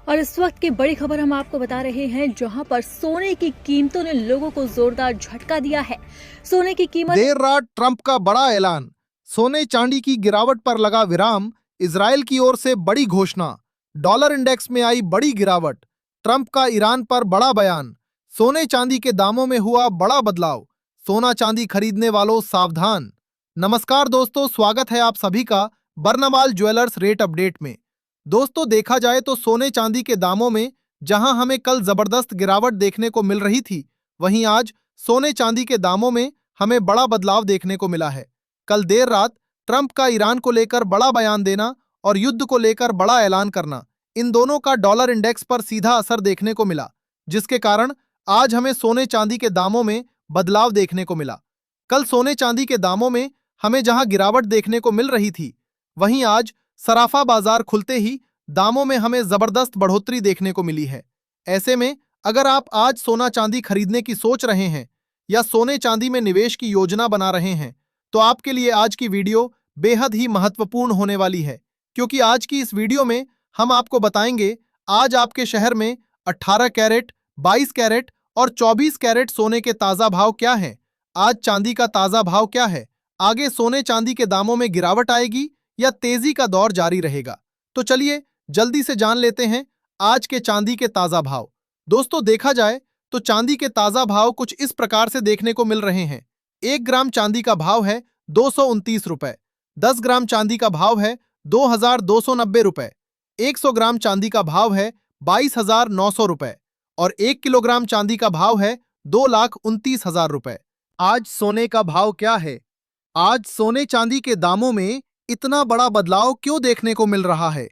और इस वक्त की बड़ी खबर हम आपको बता रहे हैं, जहां पर सोने की कीमतों ने लोगों को जोरदार झटका दिया है। सोने की कीमत देर रात ट्रंप का बड़ा ऐलान, सोने चांदी की गिरावट पर लगा विराम, इजरायल की ओर से बड़ी घोषणा, डॉलर इंडेक्स में आई बड़ी गिरावट, ट्रंप का ईरान पर बड़ा बयान, सोने चांदी के दामों में हुआ बड़ा बदलाव, सोना चांदी खरीदने वालों सावधान। नमस्कार दोस्तों, स्वागत है आप सभी का बर्नवाल ज्वेलर्स रेट अपडेट में। दोस्तों, देखा जाए तो सोने चांदी के दामों में जहां हमें कल जबरदस्त गिरावट देखने को मिल रही थी, वहीं आज सोने चांदी के दामों में हमें बड़ा बदलाव देखने को मिला है। कल देर रात ट्रंप का ईरान को लेकर बड़ा बयान देना और युद्ध को लेकर बड़ा ऐलान करना, इन दोनों का डॉलर इंडेक्स पर सीधा असर देखने को मिला, जिसके कारण आज हमें सोने चांदी के दामों में बदलाव देखने को मिला। कल सोने चांदी के दामों में हमें जहां गिरावट देखने को मिल रही थी, वहीं आज सराफा बाजार खुलते ही दामों में हमें जबरदस्त बढ़ोतरी देखने को मिली है। ऐसे में अगर आप आज सोना चांदी खरीदने की सोच रहे हैं या सोने चांदी में निवेश की योजना बना रहे हैं, तो आपके लिए आज की वीडियो बेहद ही महत्वपूर्ण होने वाली है, क्योंकि आज की इस वीडियो में हम आपको बताएंगे आज आपके शहर में 18 कैरेट, 22 कैरेट और 24 कैरेट सोने के ताजा भाव क्या हैं, आज चांदी का ताजा भाव क्या है, आगे सोने चांदी के दामों में गिरावट आएगी या तेजी का दौर जारी रहेगा। तो चलिए जल्दी से जान लेते हैं आज के चांदी के ताजा भाव। दोस्तों, देखा जाए तो चांदी के ताजा भाव कुछ इस प्रकार से देखने को मिल रहे हैं। 1 ग्राम चांदी का भाव है 229 रुपए, 10 ग्राम चांदी का भाव है 2290 रुपए, 100 ग्राम चांदी का भाव है 22,900 रुपए और 1 किलोग्राम चांदी का भाव है 2,29,000 रुपए। आज सोने का भाव क्या है? आज सोने चांदी के दामों में इतना बड़ा बदलाव क्यों देखने को मिल रहा है?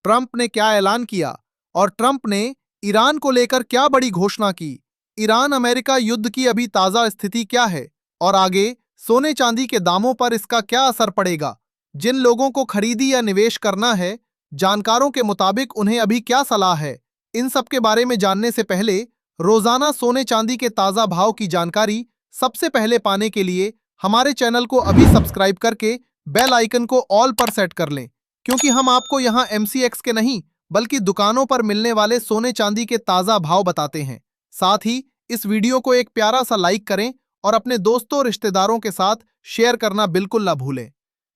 ट्रंप ने क्या ऐलान किया और ट्रंप ने ईरान को लेकर क्या बड़ी घोषणा की? ईरान अमेरिका युद्ध की अभी ताजा स्थिति क्या है और आगे सोने चांदी के दामों पर इसका क्या असर पड़ेगा? जिन लोगों को खरीदी या निवेश करना है, जानकारों के मुताबिक उन्हें अभी क्या सलाह है? इन सब के बारे में जानने से पहले रोजाना सोने चांदी के ताजा भाव की जानकारी सबसे पहले पाने के लिए हमारे चैनल को अभी सब्सक्राइब करके बेल आइकन को ऑल पर सेट कर लें, क्योंकि हम आपको यहां MCX के नहीं बल्कि दुकानों पर मिलने वाले सोने चांदी के ताजा भाव बताते हैं। साथ ही इस वीडियो को एक प्यारा सा लाइक करें और अपने दोस्तों रिश्तेदारों के साथ शेयर करना बिल्कुल ना भूलें।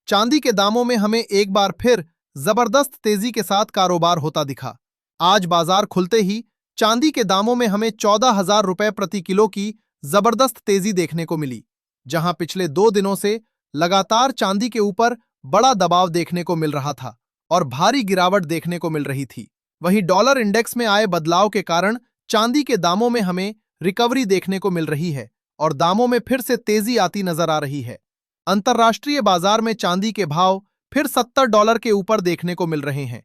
चांदी के दामों में हमें एक बार फिर जबरदस्त तेजी के साथ कारोबार होता दिखा। आज बाजार खुलते ही चांदी के दामों में हमें 14,000 रुपए प्रति किलो की जबरदस्त तेजी देखने को मिली, जहां पिछले 2 दिनों से लगातार चांदी के ऊपर बड़ा दबाव देखने को मिल रहा था और भारी गिरावट देखने को मिल रही थी। वहीं डॉलर इंडेक्स में आए बदलाव के कारण चांदी के दामों में हमें रिकवरी देखने को मिल रही है और दामों में फिर से तेजी आती नजर आ रही है। अंतर्राष्ट्रीय बाजार में चांदी के भाव फिर $70 के ऊपर देखने को मिल रहे हैं।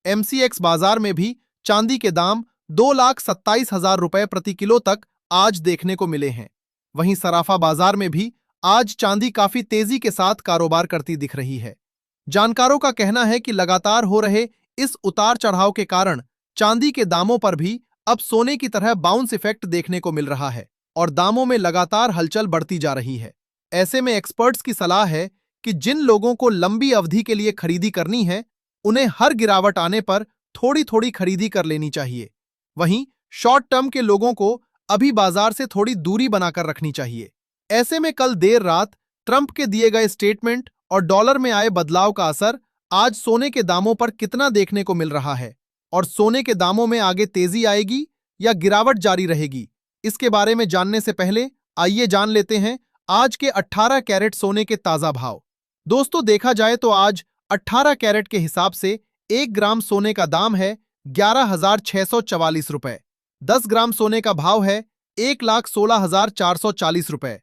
MCX बाजार में भी चांदी के दाम 2,27,000 रुपए प्रति किलो तक आज देखने को मिले हैं। वहीं सराफा बाजार में भी आज चांदी काफी तेजी के साथ कारोबार करती दिख रही है। जानकारों का कहना है कि लगातार हो रहे इस उतार चढ़ाव के कारण चांदी के दामों पर भी अब सोने की तरह बाउंस इफेक्ट देखने को मिल रहा है और दामों में लगातार हलचल बढ़ती जा रही है। ऐसे में एक्सपर्ट्स की सलाह है कि जिन लोगों को लंबी अवधि के लिए खरीदी करनी है, उन्हें हर गिरावट आने पर थोड़ी थोड़ी खरीदी कर लेनी चाहिए। वहीं शॉर्ट टर्म के लोगों को अभी बाजार से थोड़ी दूरी बनाकर रखनी चाहिए। ऐसे में कल देर रात ट्रंप के दिए गए स्टेटमेंट और डॉलर में आए बदलाव का असर आज सोने के दामों पर कितना देखने को मिल रहा है और सोने के दामों में आगे तेजी आएगी या गिरावट जारी रहेगी, इसके बारे में जानने से पहले आइए जान लेते हैं आज के 18 कैरेट सोने के ताजा भाव। दोस्तों, देखा जाए तो आज 18 कैरेट के हिसाब से 1 ग्राम सोने का दाम है 11,644 रुपए, 10 ग्राम सोने का भाव है 1,16,440 रुपए,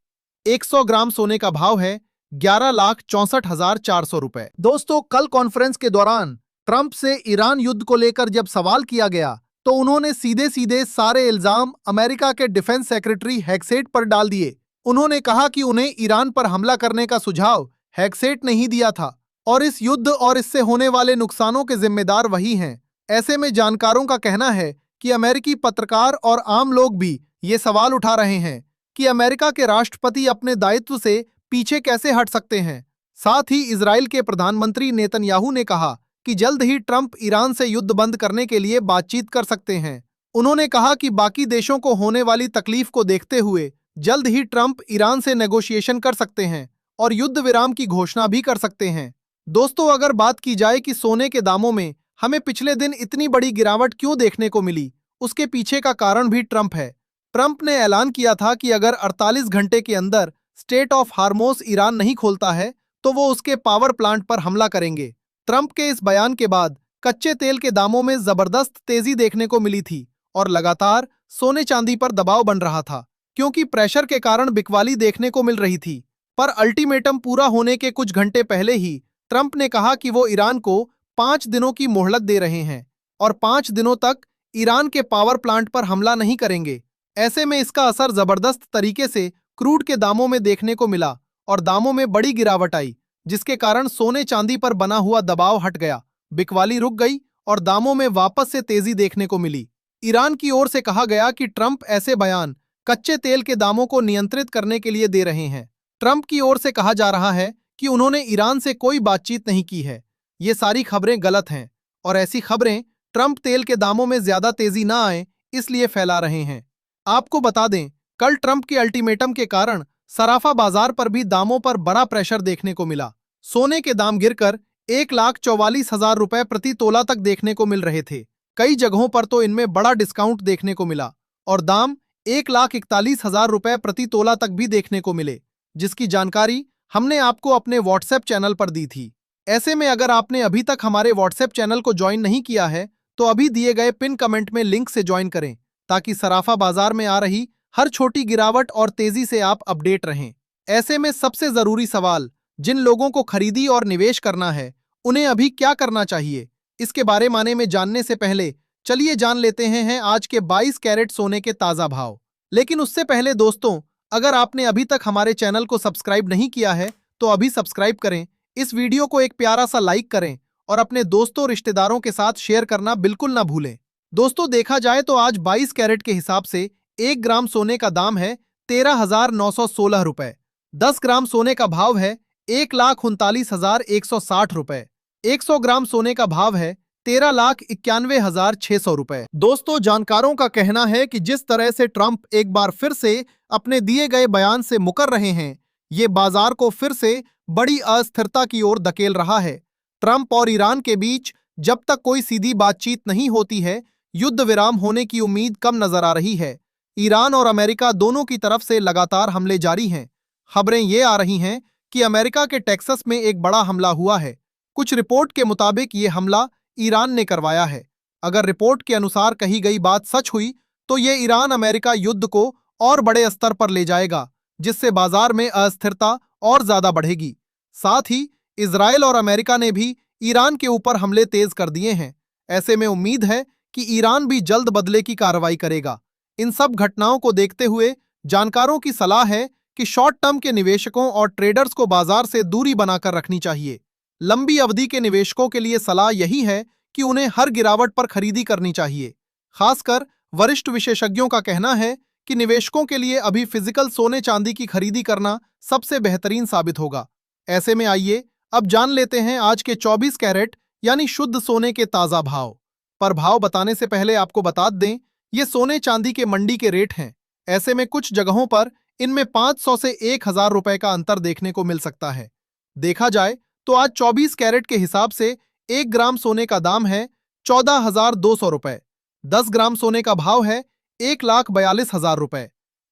100 ग्राम सोने का भाव है 11,64,400 रुपए। दोस्तों, कल कॉन्फ्रेंस के दौरान ट्रंप से ईरान युद्ध को लेकर जब सवाल किया गया, तो उन्होंने सीधे सीधे सारे इल्जाम अमेरिका के डिफेंस सेक्रेटरी हेगसेट पर डाल दिए। उन्होंने कहा कि उन्हें ईरान पर हमला करने का सुझाव हेगसेट ने ही दिया था और इस युद्ध और इससे होने वाले नुकसानों के जिम्मेदार वही हैं। ऐसे में जानकारों का कहना है कि अमेरिकी पत्रकार और आम लोग भी ये सवाल उठा रहे हैं कि अमेरिका के राष्ट्रपति अपने दायित्व से पीछे कैसे हट सकते हैं। साथ ही इजराइल के प्रधानमंत्री नेतन्याहू ने कहा कि जल्द ही ट्रंप ईरान से युद्ध बंद करने के लिए बातचीत कर सकते हैं। उन्होंने कहा कि बाकी देशों को होने वाली तकलीफ को देखते हुए जल्द ही ट्रंप ईरान से नेगोशिएशन कर सकते हैं और युद्ध विराम की घोषणा भी कर सकते हैं। दोस्तों, अगर बात की जाए कि सोने के दामों में हमें पिछले दिन इतनी बड़ी गिरावट क्यों देखने को मिली, उसके पीछे का कारण भी ट्रंप है। ट्रंप ने ऐलान किया था कि अगर 48 घंटे के अंदर स्टेट ऑफ हार्मोस ईरान नहीं खोलता है तो वो उसके पावर प्लांट पर हमला करेंगे। ट्रंप के इस बयान के बाद कच्चे तेल के दामों में जबरदस्त तेजी देखने को मिली थी और लगातार सोने चांदी पर दबाव बन रहा था, क्योंकि प्रेशर के कारण बिकवाली देखने को मिल रही थी। पर अल्टीमेटम पूरा होने के कुछ घंटे पहले ही ट्रंप ने कहा कि वो ईरान को 5 दिनों की मोहलत दे रहे हैं और 5 दिनों तक ईरान के पावर प्लांट पर हमला नहीं करेंगे। ऐसे में इसका असर जबरदस्त तरीके से क्रूड के दामों में देखने को मिला और दामों में बड़ी गिरावट आई, जिसके कारण सोने चांदी पर बना हुआ दबाव हट गया, बिकवाली रुक गई और दामों में वापस से तेजी देखने को मिली। ईरान की ओर से कहा गया कि ट्रंप ऐसे बयान कच्चे तेल के दामों को नियंत्रित करने के लिए दे रहे हैं। ट्रंप की ओर से कहा जा रहा है कि उन्होंने ईरान से कोई बातचीत नहीं की है। ये सारी खबरें गलत हैं और ऐसी खबरें ट्रंप तेल के दामों में ज्यादा तेजी ना आए इसलिए फैला रहे हैं। आपको बता दें, कल ट्रंप के अल्टीमेटम के कारण सराफा बाजार पर भी दामों पर बड़ा प्रेशर देखने को मिला। सोने के दाम गिरकर 1,44,000 रुपए प्रति तोला तक देखने को मिल रहे थे। कई जगहों पर तो इनमें बड़ा डिस्काउंट देखने को मिला और दाम 1,41,000 रुपए प्रति तोला तक भी देखने को मिले, जिसकी जानकारी हमने आपको अपने व्हाट्सएप चैनल पर दी थी। ऐसे में अगर आपने अभी तक हमारे व्हाट्सएप चैनल को ज्वाइन नहीं किया है तो अभी दिए गए पिन कमेंट में लिंक से ज्वाइन करें, ताकि सराफा बाजार में आ रही हर छोटी गिरावट और तेजी से आप अपडेट रहें। ऐसे में सबसे जरूरी सवाल, जिन लोगों को खरीदी और निवेश करना है उन्हें अभी क्या करना चाहिए, इसके बारे में जानने से पहले चलिए जान लेते हैं आज के 22 कैरेट सोने के ताजा भाव। लेकिन उससे पहले दोस्तों, अगर आपने अभी तक हमारे चैनल को सब्सक्राइब नहीं किया है तो अभी सब्सक्राइब करें, इस वीडियो को एक प्यारा सा लाइक करें और अपने दोस्तों रिश्तेदारों के साथ शेयर करना बिल्कुल ना भूलें। दोस्तों, देखा जाए तो आज 22 कैरेट के हिसाब से 1 ग्राम सोने का दाम है 13,916 रुपए। 10 ग्राम सोने का भाव है 1,39,160 रुपए। 100 ग्राम सोने का भाव है 13,91,600 रुपए। दोस्तों, जानकारों का कहना है कि जिस तरह से ट्रंप एक बार फिर से अपने दिए गए बयान से मुकर रहे हैं, ये बाजार को फिर से बड़ी अस्थिरता की ओर धकेल रहा है। ट्रंप और ईरान के बीच जब तक कोई सीधी बातचीत नहीं होती है, युद्ध विराम होने की उम्मीद कम नजर आ रही है। ईरान और अमेरिका दोनों की तरफ से लगातार हमले जारी हैं। खबरें ये आ रही हैं कि अमेरिका के टेक्सास में एक बड़ा हमला हुआ है। कुछ रिपोर्ट के मुताबिक ये हमला ईरान ने करवाया है। अगर रिपोर्ट के अनुसार कही गई बात सच हुई तो ये ईरान अमेरिका युद्ध को और बड़े स्तर पर ले जाएगा, जिससे बाजार में अस्थिरता और ज्यादा बढ़ेगी। साथ ही इजराइल और अमेरिका ने भी ईरान के ऊपर हमले तेज कर दिए हैं। ऐसे में उम्मीद है कि ईरान भी जल्द बदले की कार्रवाई करेगा। इन सब घटनाओं को देखते हुए जानकारों की सलाह है कि शॉर्ट टर्म के निवेशकों और ट्रेडर्स को बाजार से दूरी बनाकर रखनी चाहिए। लंबी अवधि के निवेशकों के लिए सलाह यही है कि उन्हें हर गिरावट पर खरीदी करनी चाहिए। खासकर वरिष्ठ विशेषज्ञों का कहना है कि निवेशकों के लिए अभी फिजिकल सोने चांदी की खरीदी करना सबसे बेहतरीन साबित होगा। ऐसे में आइए अब जान लेते हैं आज के 24 कैरेट यानी शुद्ध सोने के ताजा भाव। पर भाव बताने से पहले आपको बता दें, ये सोने चांदी के मंडी के रेट हैं। ऐसे में कुछ जगहों पर इनमें 500 से 1,000 रुपए का अंतर देखने को मिल सकता है। देखा जाए तो आज 24 कैरेट के हिसाब से 1 ग्राम सोने का दाम है 14,200 रुपए। 10 ग्राम सोने का भाव है 1,42,000 रुपए।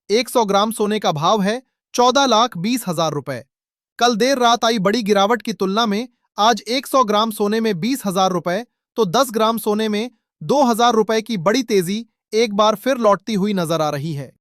100 ग्राम सोने का भाव है 14,20,000 रुपए। कल देर रात आई बड़ी गिरावट की तुलना में आज 100 ग्राम सोने में 20,000 रुपए तो 10 ग्राम सोने में 2,000 रुपए की बड़ी तेजी एक बार फिर लौटती हुई नजर आ रही है।